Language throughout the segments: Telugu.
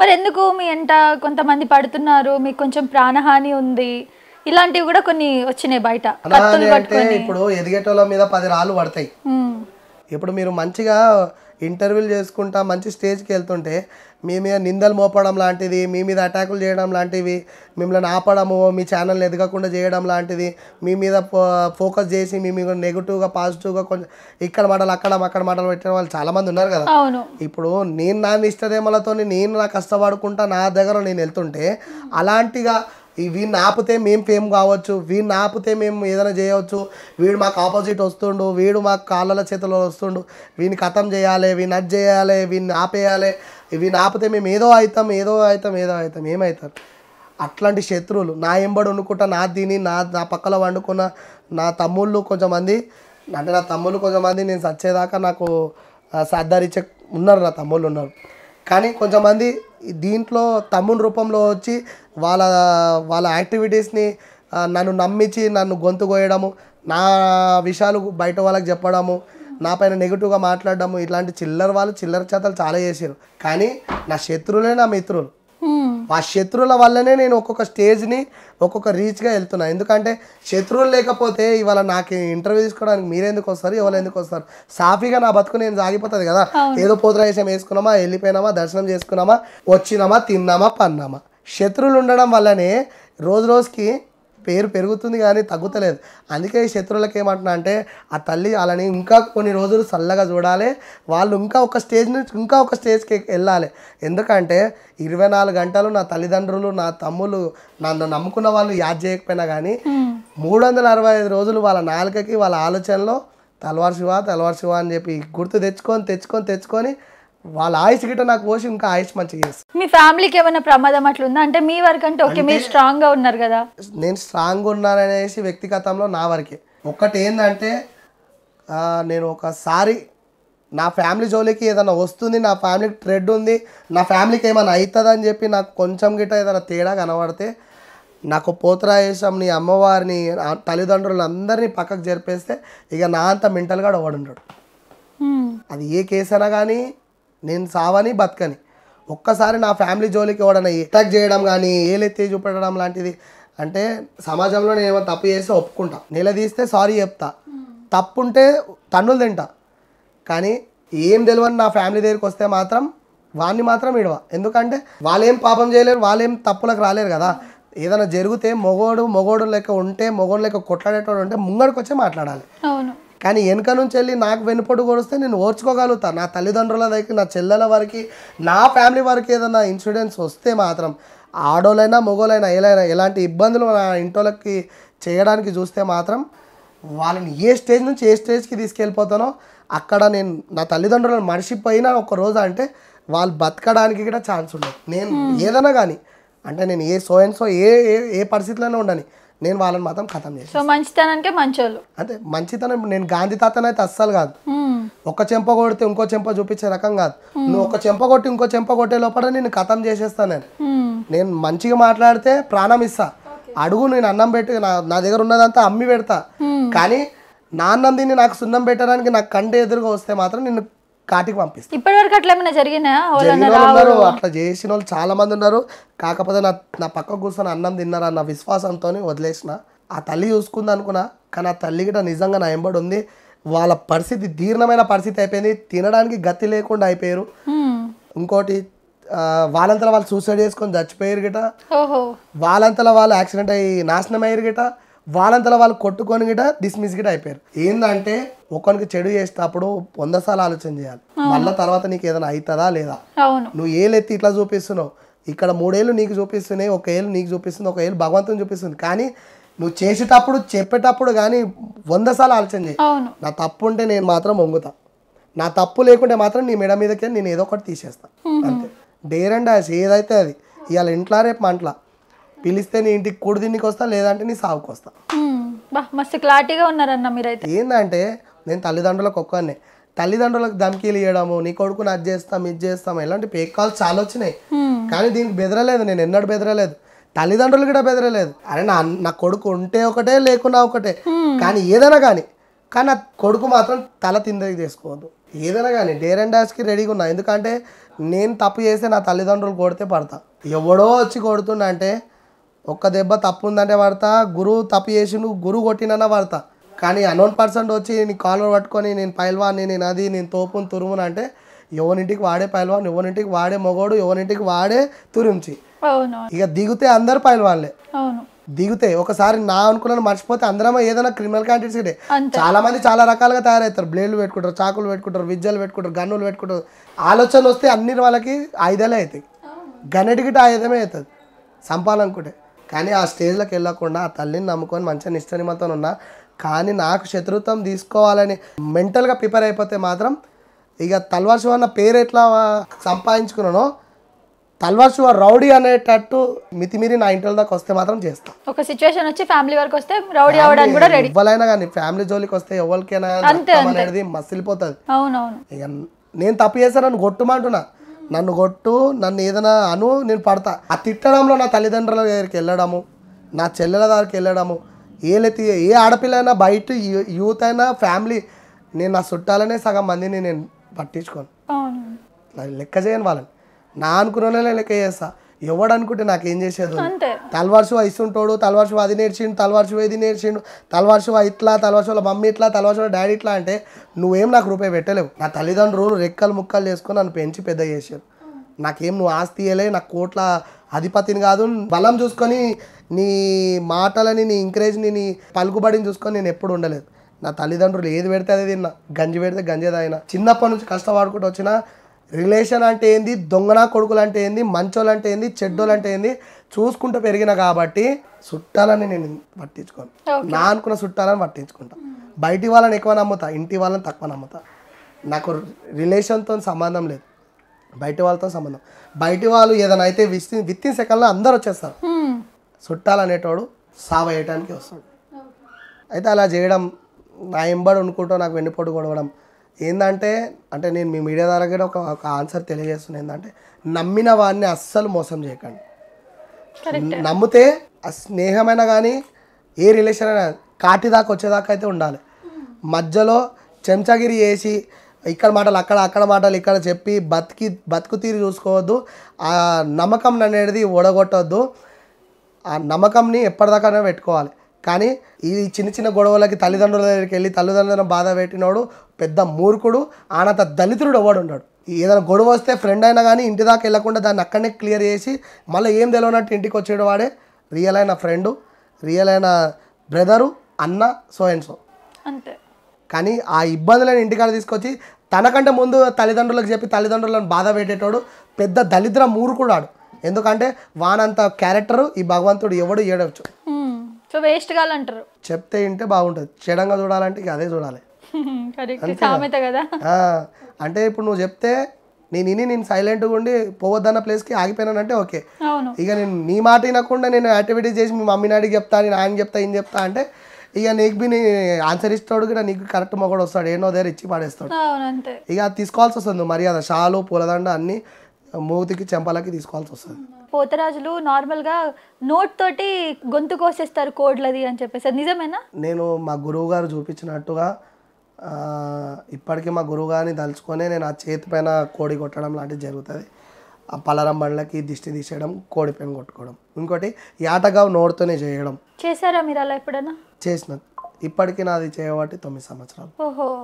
మరి ఎందుకు మీ ఎంట కొంతమంది పడుతున్నారు, మీకు కొంచెం ప్రాణహాని ఉంది, ఇలాంటివి కూడా కొన్ని వచ్చినాయి బయట. కత్తులు పట్టుకొని ఇప్పుడు ఎదిగేటోళ్ళ మీద 10 రాళ్ళు పడతాయి. ఇప్పుడు మీరు మంచిగా ఇంటర్వ్యూలు చేసుకుంటా మంచి స్టేజ్కి వెళ్తుంటే మీ మీద నిందలు మోపడం లాంటిది, మీ మీద అటాకులు చేయడం లాంటివి, మిమ్మల్ని ఆపడము, మీ ఛానల్ని ఎదగకుండా చేయడం లాంటిది, మీ మీద ఫోకస్ చేసి మీ మీద నెగిటివ్గా పాజిటివ్గా కొంచెం ఇక్కడ మాటలు అక్కడ మాటలు పెట్టిన వాళ్ళు చాలామంది ఉన్నారు కదా. ఇప్పుడు నేను నా ఇష్టదేమలతో నేను నా కష్టపడుకుంటా నా దగ్గర నేను వెళ్తుంటే అలాంటిగా వీడిని ఆపితే మేము ఫేమ్ కావచ్చు, వీడిని ఆపితే మేము ఏదైనా చేయవచ్చు, వీడు మాకు ఆపోజిట్ వస్తుండు, వీడు మాకు కాళ్ళ చేతుల్లో వస్తుండు, వీడిని ఖతం చేయాలి, వీడిని అది చేయాలి, వీడిని ఆపేయాలి, వీడిని ఆపితే మేము ఏదో అవుతాం ఏమవుతారు. అట్లాంటి శత్రువులు నా ఎంబడి వండుకుంటా నా తిని నా పక్కన వండుకున్న నా తమ్ముళ్ళు కొంచెమంది, అంటే నా తమ్ముళ్ళు కొంచెమంది నేను చచ్చేదాకా నాకు సర్దారిచ్చే ఉన్నారు, నా తమ్ముళ్ళు ఉన్నారు. కానీ కొంచెమంది దీంట్లో తమ్ముని రూపంలో వచ్చి వాళ్ళ యాక్టివిటీస్ని నన్ను నమ్మించి నన్ను గొంతు కోయడము, నా విషయాలు బయట వాళ్ళకి చెప్పడము, నా పైన నెగిటివ్గా మాట్లాడడము, ఇట్లాంటి చిల్లర చేతలు చాలా చేశారు. కానీ నా శత్రువులే నా మిత్రులు. ఆ శత్రువుల వల్లనే నేను ఒక్కొక్క స్టేజ్ని ఒక్కొక్క రీచ్గా వెళ్తున్నా. ఎందుకంటే శత్రువులు లేకపోతే ఇవాళ నాకు ఇంటర్వ్యూ తీసుకోవడానికి మీరెందుకు వస్తారు, ఎవరు ఎందుకు వస్తారు? సాఫీగా నా బతుకు నేను సాగిపోతుంది కదా. ఏదో పోతరాయసం వేసుకున్నామా, వెళ్ళిపోయినామా, దర్శనం చేసుకున్నామా, వచ్చినామా, తిన్నామా, పన్నామా. శత్రువులు ఉండడం వల్లనే రోజుకి పేరు పెరుగుతుంది కానీ తగ్గుతలేదు. అందుకే ఈ శత్రువులకి ఏమంటున్నా అంటే ఆ తల్లి వాళ్ళని ఇంకా కొన్ని రోజులు చల్లగా చూడాలి, వాళ్ళు ఇంకా ఒక స్టేజ్ నుంచి ఇంకా ఒక స్టేజ్కి వెళ్ళాలి. ఎందుకంటే 24 గంటలు నా తల్లిదండ్రులు నా తమ్ముళ్ళు నన్ను నమ్ముకున్న వాళ్ళు యాద్ చేయకపోయినా కానీ 365 రోజులు వాళ్ళ నాలుకకి వాళ్ళ ఆలోచనలో తల్వార్ శివ అని చెప్పి గుర్తు తెచ్చుకొని వాళ్ళ ఆయుష్ గిట్ట నాకు పోసి ఇంకా ఆయుష్ మంచిగా చేస్తాను. మీ ఫ్యామిలీకి ఏమైనా ప్రమాదం అట్లా ఉందా? అంటే మీ వరకు అంటే ఓకే మీరు స్ట్రాంగ్గా ఉన్నారు కదా. నేను స్ట్రాంగ్ ఉన్నాననేసి వ్యక్తిగతంలో నా వరకే. ఒక్కటి ఏంటంటే నేను ఒకసారి నా ఫ్యామిలీ జోలికి ఏదైనా వస్తుంది, నా ఫ్యామిలీకి ట్రెడ్ ఉంది, నా ఫ్యామిలీకి ఏమైనా అవుతుందని చెప్పి నాకు కొంచెం గిట్ట ఏదైనా తేడా కనబడితే నాకు పోతరాయేశం నీ అమ్మవారిని తల్లిదండ్రులు అందరినీ పక్కకు జరిపేస్తే ఇక నా అంత మెంటల్గా ఒకడుంటాడు. అది ఏ కేసు అయినా కానీ నేను సావని బతకని. ఒక్కసారి నా ఫ్యామిలీ జోలికి ఎవడన్నా అటాక్ చేయడం కానీ ఏలెత్తి చూపెట్టడం లాంటిది అంటే సమాజంలో నేను ఏమైనా తప్పు చేస్తే ఒప్పుకుంటా, నిలదీస్తే సారీ చెప్తా, తప్పుంటే తన్నులు తింటా. కానీ ఏం తెలియని నా ఫ్యామిలీ దగ్గరికి వస్తే మాత్రం వాడిని మాత్రం ఇడవ. ఎందుకంటే వాళ్ళేం పాపం చేయలేరు, వాళ్ళేం తప్పులకు రాలేరు కదా. ఏదైనా జరిగితే మొగోడు లెక్క ఉంటే, మొగోడు లెక్క కొట్లాడేటోడు ఉంటే ముంగడికి వచ్చి మాట్లాడాలి. కానీ వెనక నుంచి వెళ్ళి నాకు వెనుపడు కొడిస్తే నేను ఓర్చుకోగలుగుతా. నా తల్లిదండ్రుల దగ్గర, నా చెల్లెల వరకు, నా ఫ్యామిలీ వరకు ఏదైనా ఇన్సిడెంట్స్ వస్తే మాత్రం ఆడోళ్ళైనా మొగోళ్ళైనా ఎలాంటి ఇబ్బందులు నా ఇంటోళ్ళకి చేయడానికి చూస్తే మాత్రం వాళ్ళని ఏ స్టేజ్ నుంచి ఏ స్టేజ్కి తీసుకెళ్ళిపోతానో అక్కడ నేను నా తల్లిదండ్రులను మర్చిపోయినా ఒక రోజు అంటే వాళ్ళు బతకడానికి కూడా ఛాన్స్ ఉండదు. నేను ఏదైనా కానీ అంటే నేను ఏ పరిస్థితుల్లోనే ఉండని నేను వాళ్ళని మాత్రం ఖతం చేసి. సో మంచితనానికే మంచోళ్ళు. అంటే మంచితనం నేను గాంధీ తాతను అయితే అస్సలు కాదు. ఒక చెంప కొడితే ఇంకో చెంప చూపించే రకం కాదు. నువ్వు ఒక చెంప కొట్టి ఇంకో చెంప కొట్టే లోపల నేను ఖతం చేసేస్తాను. నేను మంచిగా మాట్లాడితే ప్రాణం ఇస్తా. అడుగు నేను అన్నం పెట్టి నా దగ్గర ఉన్నదంతా అమ్మి పెడతా. కానీ నా అన్నం తిని నాకు సున్నం పెట్టడానికి నాకు కంటే ఎదురుగా వస్తే మాత్రం నేను కాటికి పంపిస్తాను. ఇప్పటివరకు అట్లా ఏమైనా జరిగినా అట్లా చేసిన వాళ్ళు చాలా మంది ఉన్నారు. కాకపోతే నా పక్క కూర్చొని అన్నం తిన్నారన్న విశ్వాసంతో వదిలేసిన. ఆ తల్లి చూసుకుంది అనుకున్నా, కానీ ఆ తల్లి గిట్ట నిజంగా నా ఎంబడి ఉంది. వాళ్ళ పరిస్థితి దీర్ణమైన పరిస్థితి అయిపోయింది, తినడానికి గతి లేకుండా అయిపోయారు. ఇంకోటి వాళ్ళంతలో వాళ్ళు సూసైడ్ చేసుకొని చచ్చిపోయారు గిట, వాళ్ళంతలో వాళ్ళు యాక్సిడెంట్ అయ్యి నాశనం అయ్యారు గిట, వాళ్ళంతలో వాళ్ళు కొట్టుకొని గిట డిస్మిస్ గిట అయిపోయారు. ఏంటంటే ఒకరికి చెడు చేసేటప్పుడు 100 సార్లు ఆలోచన చేయాలి. మళ్ళీ తర్వాత నీకు ఏదైనా అవుతుందా లేదా. నువ్వు ఏలెత్తి ఇట్లా చూపిస్తున్నావు, ఇక్కడ 3 ఏళ్ళు నీకు చూపిస్తున్నాయి, 1 ఏళ్ళు నీకు చూపిస్తుంది, 1 ఏళ్ళు భగవంతుని చూపిస్తుంది. కానీ నువ్వు చేసేటప్పుడు చెప్పేటప్పుడు కానీ 100 సార్లు ఆలోచన చేయి. నా తప్పు ఉంటే నేను మాత్రం వంగుతా, నా తప్పు లేకుంటే మాత్రం నీ మెడ మీదకి నేను ఏదో ఒకటి తీసేస్తా. అంతే. డేర్ అండ్ డాష్ ఏదైతే అది. ఇవాళ ఇంట్లో రేపు మంటల పిలిస్తే నీ ఇంటికి కూడి తిండికి వస్తా, లేదంటే నీ సాగుకు వస్తా. మస్తు క్లారిటీగా ఉన్నారన్న మీరైతే. ఏంటంటే నేను తల్లిదండ్రులకు ఒక్కనే, తల్లిదండ్రులకు ధమ్కీలు ఇవ్వడము, నీ కొడుకుని అది చేస్తాం ఇది చేస్తాం ఇలాంటి ఫేక్ కాల్స్ చాలా వచ్చినాయి. కానీ దీనికి బెదరలేదు, నేను ఎన్నడూ బెదరలేదు, తల్లిదండ్రులు కూడా బెదరలేదు. అరే నా కొడుకు ఉంటే ఒకటే లేకున్నా ఒకటే, కానీ ఏదైనా కానీ కానీ ఆ కొడుకు మాత్రం తల తిందకి చేసుకోవద్దు. ఏదైనా కానీ డేర్ అండ్ డాష్కి రెడీగా ఉన్నా. ఎందుకంటే నేను తప్పు చేస్తే నా తల్లిదండ్రులు కొడితే పడతా. ఎవడో వచ్చి కొడుతున్నా అంటే ఒక్క దెబ్బ తప్పు ఉందంటే పడతా, గురువు తప్పు చేసి నువ్వు గురువు కొట్టినన్నా పడతా. కానీ అన్నోన్ పర్సన్ వచ్చి నీ కాలర్ పట్టుకొని నేను పైల్వాన్ని, నేను అది, నేను తోపుని తురుమును అంటే ఎవరింటికి వాడే పైల్వాన్, ఎవరింటికి వాడే మొగోడు, ఎవరింటికి వాడే తురుంచి. ఇక దిగితే అందరు పైల్వాన్లే. దిగితే ఒకసారి నా అనుకున్నాను మర్చిపోతే అందరం ఏదైనా క్రిమినల్ క్యాండిడేట్స్. చాలా మంది చాలా రకాలుగా తయారవుతారు. బ్లేడ్లు పెట్టుకుంటారు, చాకులు పెట్టుకుంటారు, విద్యలు పెట్టుకుంటారు, గన్నులు పెట్టుకుంటారు. ఆలోచన వస్తే అన్ని వాళ్ళకి ఆయుధాలే అవుతాయి. గన్నెటికిట ఆయుధమే అవుతుంది సంపాలనుకుంటే. కానీ ఆ స్టేజ్లోకి వెళ్ళకుండా ఆ తల్లిని నమ్ముకొని మంచిగా నిష్ఠనిమతో ఉన్నా. కానీ నాకు శత్రుత్వం తీసుకోవాలని మెంటల్గా ప్రిపేర్ అయిపోతే మాత్రం ఇక తల్వార్ శివ అన్న పేరు ఎట్లా సంపాదించుకున్నానో తల్వార్ శివ రౌడీ అనేటట్టు మితిమీరి నా ఇంటి దాకా వస్తే మాత్రం చేస్తా. ఒక సిచ్యువేషన్ వచ్చి ఫ్యామిలీ వరకు వస్తే రౌడీ అవడానికి కూడా రెడీ. ఎవరైనా కానీ ఫ్యామిలీ జోలికి వస్తే ఎవరికైనా అనేది మసిలిపోతుంది. ఇక నేను తప్పు చేస్తాను, నన్ను కొట్టుమంటున్నా, నన్ను కొట్టు, నన్ను ఏదైనా అను, నేను పడతా. ఆ తిట్టడంలో నా తల్లిదండ్రుల దగ్గరికి వెళ్ళడము, నా చెల్లెల దగ్గరికి వెళ్ళడము, ఏ ఆడపిల్ల అయినా బయట యూత్ అయినా ఫ్యామిలీ, నేను నా చుట్టాలనే సగం మందిని నేను పట్టించుకోను, లెక్క చేయను వాళ్ళని. నా అనుకునే లెక్క చేస్తా. ఎవడు అనుకుంటే నాకేం చేసేది. తల్వార్ శివ ఇస్తుంటాడు, తల్వార్ శివ అది నేర్చిండు, తల్వార్ శివ ఇది నేర్చిండు, తల్వార్ శివ ఇట్లా, తల్వార్ శివ మమ్మీ ఇట్లా, తల్వార్ శివ డాడీ ఇట్లా అంటే నువ్వేం నాకు రూపాయి పెట్టలేవు. నా తల్లిదండ్రులు రెక్కలు ముక్కలు చేసుకొని నన్ను పెంచి పెద్ద చేశారు. నాకేం నువ్వు ఆస్తి ఇయ్యలే, నాకు కోట్ల అధిపతిని కాదు. బలం చూసుకొని నీ మాటలని, నీ ఎంకరేజ్ని, నీ పలుకుబడిని చూసుకొని నేను ఎప్పుడు ఉండలేదు. నా తల్లిదండ్రులు ఏది పెడితే అదే తిన్నా, గంజి పెడితే గంజే తాగినా. చిన్నప్పటి నుంచి కష్టపడుకుంటూ వచ్చిన రిలేషన్ అంటే ఏంది, దొంగన కొడుకులు అంటే ఏంది, మంచోళ్ళు అంటే ఏంది, చెడ్డోళ్ళు అంటే ఏంది చూసుకుంటూ పెరిగిన కాబట్టి చుట్టాలని నేను పట్టించుకోను. నా అనుకున్న చుట్టాలని పట్టించుకుంటా. బయటి వాళ్ళని ఎక్కువ నమ్ముతా, ఇంటి వాళ్ళని తక్కువ నమ్ముతా. నాకు రిలేషన్తో సంబంధం లేదు, బయట వాళ్ళతో సంబంధం. బయటి వాళ్ళు ఏదైనా అయితే విత్ ఇన్ సెకండ్లో అందరు వచ్చేస్తారు. చుట్టాలు అనేటోడు సావేయటానికి వస్తాడు. అయితే అలా చేయడం, నా ఎంబడి అనుకుంటూ నాకు వెన్నుపోటు కొడవడం ఏంటంటే, అంటే నేను మీ మీడియా ద్వారా ఒక ఆన్సర్ తెలియజేస్తున్నాను. ఏంటంటే నమ్మిన వాడిని అస్సలు మోసం చేయకండి. నమ్మితే స్నేహమైనా కానీ ఏ రిలేషన్ అయినా కాటి దాకా వచ్చేదాకా అయితే ఉండాలి. మధ్యలో చెంచాగిరి చేసి ఇక్కడ మాటలు అక్కడ, అక్కడ మాటలు ఇక్కడ చెప్పి బతుకు తీరు చూసుకోవద్దు. ఆ నమ్మకం అనేది ఓడగొట్టవద్దు. ఆ నమ్మకంని ఎప్పటిదాకానే పెట్టుకోవాలి. కానీ ఈ చిన్న చిన్న గొడవలకి తల్లిదండ్రుల దగ్గరికి వెళ్ళి తల్లిదండ్రులను బాధ పెట్టినోడు పెద్ద మూర్ఖుడు, ఆనంత దళితుడు ఎవడు ఉన్నాడు. ఏదైనా గొడవ వస్తే ఫ్రెండ్ అయినా కానీ ఇంటి దాకా వెళ్ళకుండా దాన్ని అక్కడనే క్లియర్ చేసి మళ్ళీ ఏం తెలియనట్టు ఇంటికి వచ్చేడు వాడే రియల్ అయిన ఫ్రెండు, రియల్ అయిన బ్రదరు, అన్న, సో అండ్ సో అంతే. కానీ ఆ ఇబ్బందులను ఇంటికాడ తీసుకొచ్చి తనకంటే ముందు తల్లిదండ్రులకు చెప్పి తల్లిదండ్రులను బాధ పెట్టేటోడు పెద్ద దళిద్ర మూర్ఖుడాడు. ఎందుకంటే వానంత క్యారెక్టరు ఈ భగవంతుడు ఎవడు ఏడవచ్చు. So waste కాలంటారు. చెప్తే ఇంటే బాగుంటుంది, చెడంగా చూడాలంటే ఇక అదే చూడాలి. అంటే ఇప్పుడు నువ్వు చెప్తే నేను సైలెంట్గా ఉండి పోవద్దన్న ప్లేస్కి ఆగిపోయినానంటే ఓకే. ఇక నేను నీ మాట వినకుండా నేను యాక్టివిటీస్ చేసి మీ మమ్మీని అడిగి చెప్తా, నేను ఆయన చెప్తా, ఈయన చెప్తా అంటే ఇక నీకు బి ఆన్సర్ ఇస్తాడు కూడా, నీకు కరెక్ట్ మొగడు వస్తాడు, ఏనో దగ్గర ఇచ్చి పాడేస్తాడు. ఇక అది తీసుకోవాల్సి వస్తుంది మర్యాద, షాలు, పూలదండ అన్ని మూతికి చెంపలకి తీసుకోవాల్సి వస్తుంది. పోతరాజులు నార్మల్గా నోట్ తోటి గొంతు కోసేస్తారు కోడ్లది అని చెప్పేసి, అది నిజమేనా? నేను మా గురువు గారు చూపించినట్టుగా ఇప్పటికీ మా గురువు గారిని తలుచుకొని నేను ఆ చేతి పైన కోడి కొట్టడం లాంటిది జరుగుతుంది. ఆ పలరం బండ్లకి దిష్టి తీసేయడం, కోడి పైన కొట్టుకోవడం. ఇంకోటి యాటగా నోడుతోనే చేయడం. చేశారా మీరు అలా ఎప్పుడైనా? చేసిన. ఇప్పటికీ నాది చేయబట్టి 9 సంవత్సరాలు,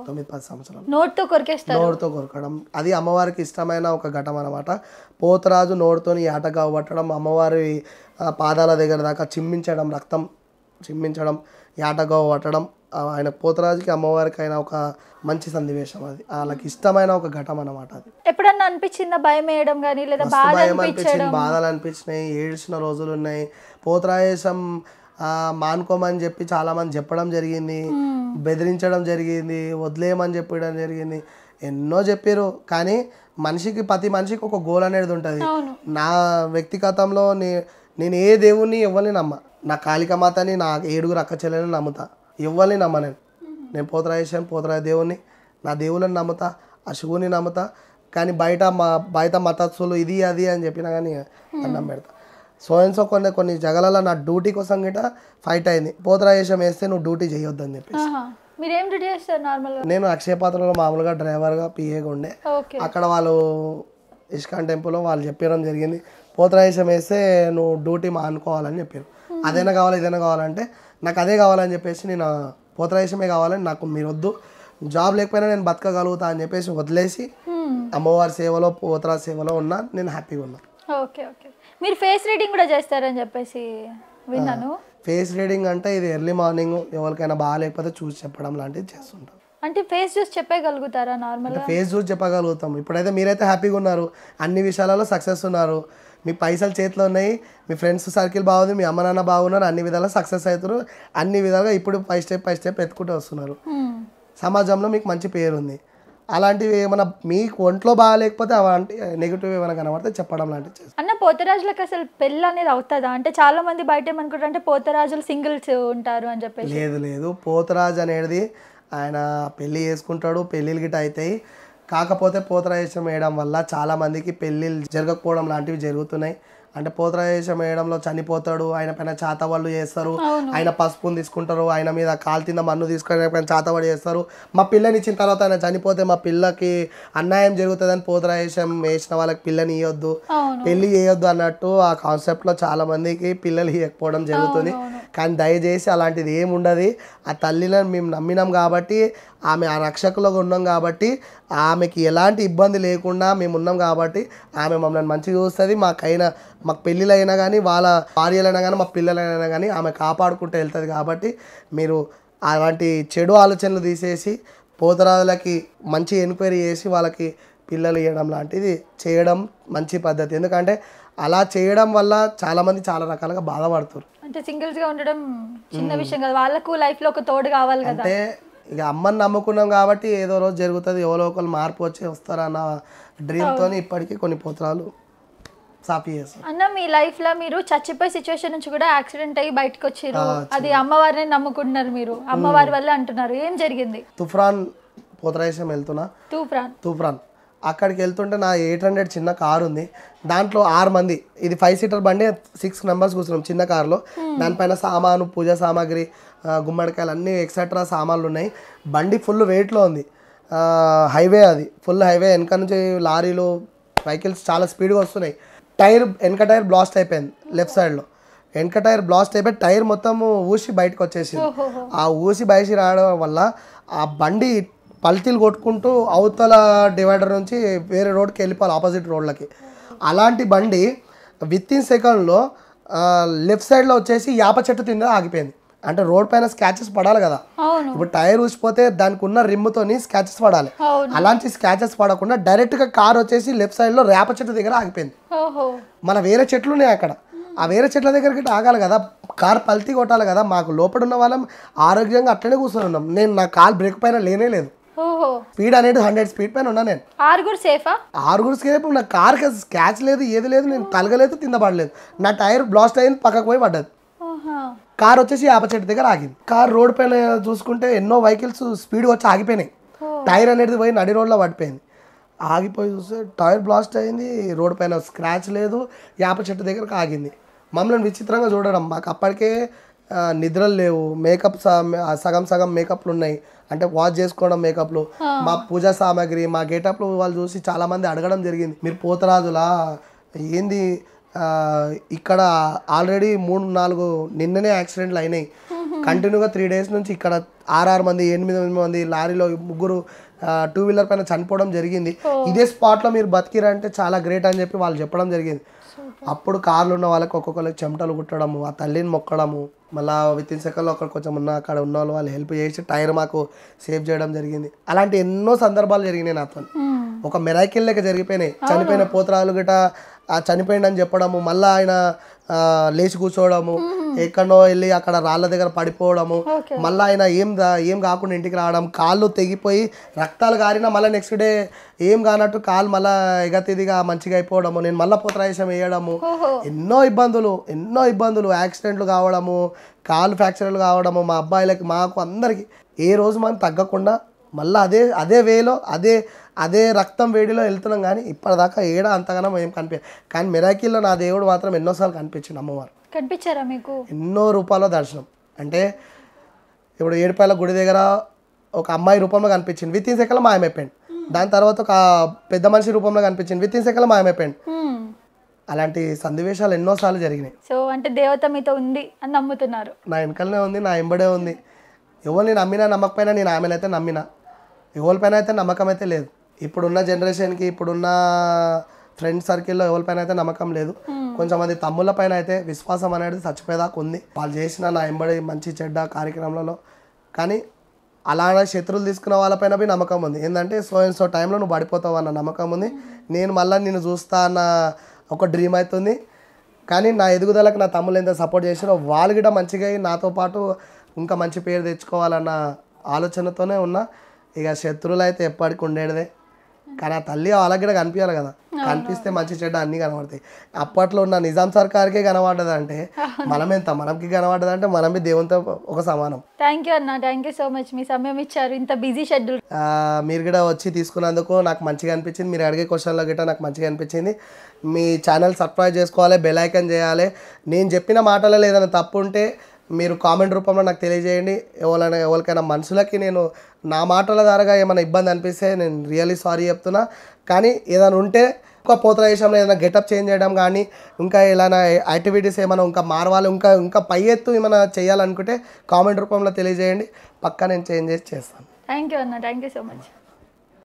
9-10 సంవత్సరాలు. నోటితో కొరికేస్తారు. నోటితో కొరకడం అది అమ్మవారికి ఇష్టమైన ఒక ఘటం అనమాట. పోతరాజు నోటితోని యాటగా పట్టడం, అమ్మవారి పాదాల దగ్గర దాకా చిమ్మించడం, రక్తం చిమ్మించడం, యాటగా పట్టడం ఆయన పోతరాజుకి అమ్మవారికి అయిన ఒక మంచి సన్నివేశం. అది వాళ్ళకి ఇష్టమైన ఒక ఘటం అనమాట. అది ఎప్పుడన్నా అనిపించిందా భయం వేయడం కానీ, లేదా భయం అనిపించింది, బాధలు అనిపించినాయి, ఏడ్చిన రోజులు ఉన్నాయి. పోతరాజేశం మానుకోమని చెప్పి చాలామంది చెప్పడం జరిగింది, బెదిరించడం జరిగింది, వదిలేయమని చెప్పడం జరిగింది, ఎన్నో చెప్పారు. కానీ ప్రతి మనిషికి ఒక గోల్ అనేది ఉంటుంది. నా వ్యక్తిగతంలో నేను ఏ దేవుణ్ణి ఎవరిని నమ్మ, నా కాళికామాతని, నా 7 అక్క చెల్లెలని నమ్ముతా, ఎవరిని నమ్మ. నేను పోతరాజ దేవుణ్ణి, నా దేవుళ్ళని నమ్ముతా, ఆ శివుని నమ్ముతా. కానీ బయట మతస్థులు ఇది అది అని చెప్పినా కానీ అన్నం పెడతా. సో కొన్ని జగలలో నా డ్యూటీ కోసం గిట్ట ఫైట్ అయింది. పోతరాజేశం వేస్తే నువ్వు డ్యూటీ చేయొద్దని చెప్పేసి మీరేం డ్యూటీ చేస్తారు నార్మల్గా? నేను అక్షయ పాత్రలో మామూలుగా డ్రైవర్గా పిఏగా ఉండే. ఓకే. అక్కడ వాళ్ళు ఇస్కాన్ టెంపుల్లో వాళ్ళు చెప్పడం జరిగింది, పోతరాజేశం వేస్తే నువ్వు డ్యూటీ మానుకోవాలని చెప్పారు. అదైనా కావాలి ఇదైనా కావాలంటే నాకు అదే కావాలని చెప్పేసి నేను పోతరాజేశమే కావాలని, నాకు మీరు వద్దు, జాబ్ లేకపోయినా నేను బతకగలుగుతా అని చెప్పేసి వదిలేసి అమ్మవారి సేవలో పోతరాజు సేవలో ఉన్నా. నేను హ్యాపీగా ఉన్నా. Okay okay. మీరు ఫేస్ రీడింగ్ కూడా చేస్తారని చెప్పేసి విన్నాను. ఫేస్ రీడింగ్ అంటే ఇది ఎర్లీ మార్నింగ్ ఎవరికైనా బాగాలేకపోతే చూసి చెప్పడం లాంటివి చేస్తుంటాం. అంటే ఫేస్ చూసి చెప్పగలుగుతారా నార్మల్గా? ఫేస్ చూసి చెప్పగలుగుతాం. ఇప్పుడైతే మీరైతే హ్యాపీగా ఉన్నారు, అన్ని విషయాలలో సక్సెస్ ఉన్నారు, మీ పైసలు చేతిలో ఉన్నాయి, మీ ఫ్రెండ్స్ సర్కిల్ బాగుంది, మీ అమ్మ నాన్న బాగున్నారు, అన్ని విధాలుగా సక్సెస్ అవుతారు, అన్ని విధాలుగా ఇప్పుడు పై స్టెప్ ఎత్తుకుంటూ వస్తున్నారు. సమాజంలో మీకు మంచి పేరు ఉంది. అలాంటివి ఏమైనా మీకు ఒంట్లో బాగాలేకపోతే అలాంటి నెగిటివ్ ఏమైనా కనబడితే చెప్పడం లాంటివి చేస్తాం. అన్న పోతరాజులకు అసలు పెళ్ళి అనేది అవుతుందా? అంటే చాలా మంది బయట ఏమనుకుంటారు అంటే పోతరాజులు సింగిల్స్ ఉంటారు అని చెప్పేసి. లేదు, పోతరాజు అనేది ఆయన పెళ్ళి చేసుకుంటాడు, పెళ్ళిళ్ళు గిట్ట అవుతాయి. కాకపోతే పోతరాజేశం వేయడం వల్ల చాలామందికి పెళ్ళిళ్ళు జరగకపోవడం లాంటివి జరుగుతున్నాయి. అంటే పోతరాజేశం వేయడంలో చనిపోతాడు, ఆయన పైన చాతవాళ్ళు చేస్తారు, ఆయన పసుపుని తీసుకుంటారు, ఆయన మీద కాలు తిన్న మన్ను తీసుకొని ఆయన చాతవాడు చేస్తారు. మా పిల్లని ఇచ్చిన తర్వాత ఆయన చనిపోతే మా పిల్లకి అన్యాయం జరుగుతుందని పోతరాజేశం వేసిన వాళ్ళకి పిల్లని ఇవ్వద్దు, పెళ్ళి చేయొద్దు అన్నట్టు ఆ కాన్సెప్ట్లో చాలా మందికి పిల్లలు ఇవ్వకపోవడం జరుగుతుంది. కానీ దయచేసి అలాంటిది ఏమి ఉండదు. ఆ తల్లిని మేము నమ్మినాం కాబట్టి, ఆమె ఆ రక్షకులుగా ఉన్నాం కాబట్టి, ఆమెకి ఎలాంటి ఇబ్బంది లేకుండా మేము ఉన్నాం కాబట్టి ఆమె మమ్మల్ని మంచిగా చూస్తుంది. మాకు పెళ్ళిళ్ళైనా కానీ వాళ్ళ భార్యలైనా కానీ మా పిల్లలైనా కానీ ఆమె కాపాడుకుంటూ వెళ్తుంది. కాబట్టి మీరు అలాంటి చెడు ఆలోచనలు తీసేసి పోతరాజులకి మంచి ఎంక్వైరీ చేసి వాళ్ళకి పిల్లలు ఇవ్వడం లాంటిది చేయడం మంచి పద్ధతి. ఎందుకంటే అలా చేయడం వల్ల చాలామంది చాలా రకాలుగా బాధపడుతారు. అంటే సింగిల్స్గా ఉండడం చిన్న విషయం కదా, వాళ్ళకు లైఫ్లో ఒక తోడు కావాలి కదా. అంటే ఇక అమ్మని నమ్ముకున్నాం కాబట్టి ఏదో రోజు జరుగుతుంది, ఎవరో ఒకరు మార్పు వచ్చి వస్తారన్న డ్రీమ్తో ఇప్పటికీ కొన్ని పోతరాలు సాఫీ చేస్తారు. అన్న మీ లైఫ్లో మీరు చచ్చిపోయే సిచ్యువేషన్ నుంచి కూడా యాక్సిడెంట్ అయ్యి బయటకు వచ్చారు, అది అమ్మవారిని నమ్ముకుంటున్నారు, మీరు అమ్మవారి వల్ల అంటున్నారు. ఏం జరిగింది? తుఫ్రాన్ పోతరాజేశం వెళ్తున్నా, తూప్రాన్ అక్కడికి వెళ్తుంటే నా 800 చిన్న కారు ఉంది, దాంట్లో 6 మంది, ఇది 5 సీటర్ బండి, 6 మెంబర్స్ కూర్చున్నాం చిన్న కారులో. దానిపైన సామాను, పూజా సామాగ్రి, గుమ్మడికాయలు అన్నీ ఎక్సెట్రా సామాన్లు ఉన్నాయి. బండి ఫుల్ వెయిట్లో ఉంది, హైవే అది ఫుల్ హైవే. వెనక నుంచి లారీలు వెహికల్స్ చాలా స్పీడ్గా వస్తున్నాయి. వెనక టైర్ బ్లాస్ట్ అయిపోయింది, లెఫ్ట్ సైడ్లో వెనక టైర్ బ్లాస్ట్ అయిపోయి టైర్ మొత్తం ఊసి బయటకు వచ్చేసింది. ఆ ఊసి బయసి రావడం వల్ల ఆ బండి పల్తీలు కొట్టుకుంటూ అవతల డివైడర్ నుంచి వేరే రోడ్కి వెళ్ళిపోవాలి, ఆపోజిట్ రోడ్లకి. అలాంటి బండి విత్ ఇన్ సెకండ్లో లెఫ్ట్ సైడ్లో వచ్చేసి యాప చెట్టు కింద ఆగిపోయింది. అంటే రోడ్ పైన స్క్రాచెస్ పడాలి కదా, ఇప్పుడు టైర్ ఊసిపోతే దానికి ఉన్న రిమ్ముతోని స్క్రాచెస్ పడాలి. అలాంటి స్క్రాచెస్ పడకుండా డైరెక్ట్గా కార్ వచ్చేసి లెఫ్ట్ సైడ్లో వేప చెట్టు దగ్గర ఆగిపోయింది. మన వేరే చెట్లు ఉన్నాయి అక్కడ, ఆ వేరే చెట్ల దగ్గరికి ఆగాలి కదా, కార్ పల్తీ కొట్టాలి కదా. మాకు లోపల ఉన్న వాళ్ళం ఆరోగ్యంగా అట్లనే కూర్చొని ఉన్నాం. నేను నా కార్ బ్రేక్ పైన లేనే లేదు, స్పీడ్ అనేది 100 స్పీడ్ పైన ఉన్నా. నేను ఆరుగురు సేఫ్, నా కార్ స్క్రాచ్ లేదు, ఏది లేదు, నేను తలగలేదు, కింద పడలేదు. నా టైర్ బ్లాస్ట్ అయింది, పక్కకు పోయి పడ్డది. కార్ వచ్చేసి యాప చెట్టు దగ్గర ఆగింది. కార్ రోడ్ పైన చూసుకుంటే ఎన్నో వెహికల్స్ స్పీడ్ వచ్చి ఆగిపోయినాయి, టైర్ అనేది పోయి నడి రోడ్లో పడిపోయింది. ఆగిపోయి చూస్తే టైర్ బ్లాస్ట్ అయింది, రోడ్ పైన స్క్రాచ్ లేదు, యాప చెట్టు దగ్గరకు ఆగింది. మమ్మల్ని విచిత్రంగా చూడడం, మాకు అప్పటికే నిద్రలు లేవు, మేకప్ సగం మేకప్లు ఉన్నాయి, అంటే వాష్ చేసుకోవడం మేకప్లు, మా పూజా సామాగ్రి, మా గేటప్లు వాళ్ళు చూసి చాలామంది అడగడం జరిగింది, మీరు పోతరాజులా ఏంది, ఇక్కడ ఆల్రెడీ 3-4 నిన్ననే యాక్సిడెంట్లు అయినాయి, కంటిన్యూగా 3 days నుంచి ఇక్కడ 6 మంది 8 మంది లారీలో 3 2 వీలర్ పైన చనిపోవడం జరిగింది. ఇదే స్పాట్లో మీరు బతికిరంటే చాలా గ్రేట్ అని చెప్పి వాళ్ళు చెప్పడం జరిగింది. అప్పుడు కార్లు ఉన్న వాళ్ళకి ఒక్కొక్కరికి చెమటలు కుట్టడము, ఆ తల్లిని మొక్కడము, మళ్ళీ విత్ ఇన్ సెకండ్లో ఒకరు కొంచెం అక్కడ ఉన్న వాళ్ళు హెల్ప్ చేసి టైర్ మాకు సేవ్ చేయడం జరిగింది. అలాంటి ఎన్నో సందర్భాలు జరిగినాయి నాతో. ఒక మెరాకిల్ లెక్క జరిగిపోయినాయి. చనిపోయిన పోతరాలు గిట చనిపోయిందని చెప్పడము, మళ్ళీ ఆయన లేచి కూర్చోవడము, ఎక్కడో వెళ్ళి అక్కడ రాళ్ళ దగ్గర పడిపోవడము, మళ్ళీ ఆయన ఏం కాకుండా ఇంటికి రావడం, కాళ్ళు తెగిపోయి రక్తాలు కారినా మళ్ళీ నెక్స్ట్ డే ఏం కానట్టు కాలు మళ్ళీ ఎగతిదిగా మంచిగా అయిపోవడము, నేను మళ్ళీ పోతరాజేశం వేయడము, ఎన్నో ఇబ్బందులు, యాక్సిడెంట్లు కావడము, కాలు ఫ్రాక్చర్లు కావడము, మా అబ్బాయిలకి మాకు అందరికీ ఏ రోజు మనం తగ్గకుండా మళ్ళీ అదే వేలో అదే రక్తం వేడిలో వెళ్తున్నాం. కానీ ఇప్పటిదాకా అంతగానో ఏం కానీ మిరాకిల్లో నా దేవుడు మాత్రం ఎన్నోసార్లు కనిపించింది. అమ్మవారు కనిపించారా మీకు? ఎన్నో రూపాయల దర్శనం. అంటే ఇప్పుడు ఏడుపాయల గుడి దగ్గర ఒక అమ్మాయి రూపంలో కనిపించింది, విత్ ఇన్ సెకండ్లో మాయమైపోయింది. దాని తర్వాత ఒక పెద్ద మనిషి రూపంలో కనిపించింది, విత్ ఇన్ సెకండ్లో మాయమైపోయింది. అలాంటి సన్నివేశాలు ఎన్నోసార్లు జరిగినాయి. సో అంటే దేవత మీతో ఉంది అని నమ్ముతున్నారు? నా వెనకలనే ఉంది, నా ఎంబడే ఉంది. ఎవరిని నమ్మినా నమ్మకపోయినా నేను ఆమెనైతే నమ్మినా, ఎవరిపైన అయితే నమ్మకం అయితే లేదు. ఇప్పుడున్న జనరేషన్కి, ఇప్పుడున్న ఫ్రెండ్ సర్కిల్లో ఎవరిపైన అయితే నమ్మకం లేదు. కొంచెంమంది తమ్ముళ్ళ పైన అయితే విశ్వాసం అనేది చచ్చిపోయేదాకా ఉంది. వాళ్ళు చేసిన నా ఎంబడి మంచి చెడ్డ కార్యక్రమాలలో. కానీ అలానే శత్రువులు తీసుకున్న వాళ్ళపైన బి నమ్మకం ఉంది. ఏంటంటే సో టైంలో నువ్వు పడిపోతావు అన్న నమ్మకం ఉంది. నేను మళ్ళీ నిన్ను చూస్తా అన్న ఒక డ్రీమ్ అవుతుంది. కానీ నా ఎదుగుదలకు నా తమ్ముళ్ళు ఎంత సపోర్ట్ చేసారో వాళ్ళు కూడా మంచిగా నాతో పాటు ఇంకా మంచి పేరు తెచ్చుకోవాలన్న ఆలోచనతోనే ఉన్నా. ఇక శత్రువులు అయితే ఎప్పటికి ఉండేదే. కానీ ఆ తల్లి వాళ్ళకి కూడా కనిపించాలి కదా, కనిపిస్తే మంచి చెడ్డ అన్నీ కనబడతాయి. అప్పట్లో ఉన్న నిజాం సర్కార్కే కనబడ్డదంటే మనకి కనబడ్డదంటే మనం దేవునితో ఒక సమానం. థ్యాంక్ యూ అన్న, థ్యాంక్ యూ సో మచ్. మీ సమయం ఇచ్చారు ఇంత బిజీ షెడ్యూల్. మీరు కూడా వచ్చి తీసుకున్నందుకు నాకు మంచిగా అనిపించింది. మీరు అడిగే క్వశ్చన్లో గిట్ట నాకు మంచిగా అనిపించింది. మీ ఛానల్ సబ్స్క్రైబ్ చేసుకోవాలి, బెల్ ఐకాన్ చేయాలి. నేను చెప్పిన మాటలలో ఏదైనా తప్పు ఉంటే మీరు కామెంట్ రూపంలో నాకు తెలియజేయండి. ఎవరికైనా మనుషులకి నేను నా మాటల ద్వారా ఏమైనా ఇబ్బంది అనిపిస్తే నేను రియల్లీ సారీ చెప్తున్నా. కానీ ఏదైనా ఉంటే ఇంకా పోతల విషయంలో ఏదైనా గెటప్ చేంజ్ చేయడం కానీ, ఇంకా ఏదైనా యాక్టివిటీస్ ఏమైనా ఇంకా మారవాలి, ఇంకా పై ఎత్తు ఏమైనా చేయాలనుకుంటే కామెంట్ రూపంలో తెలియజేయండి. పక్కా నేను చేంజ్ చేసి చేస్తాను. థ్యాంక్ యూ అన్న, థ్యాంక్ యూ సో మచ్.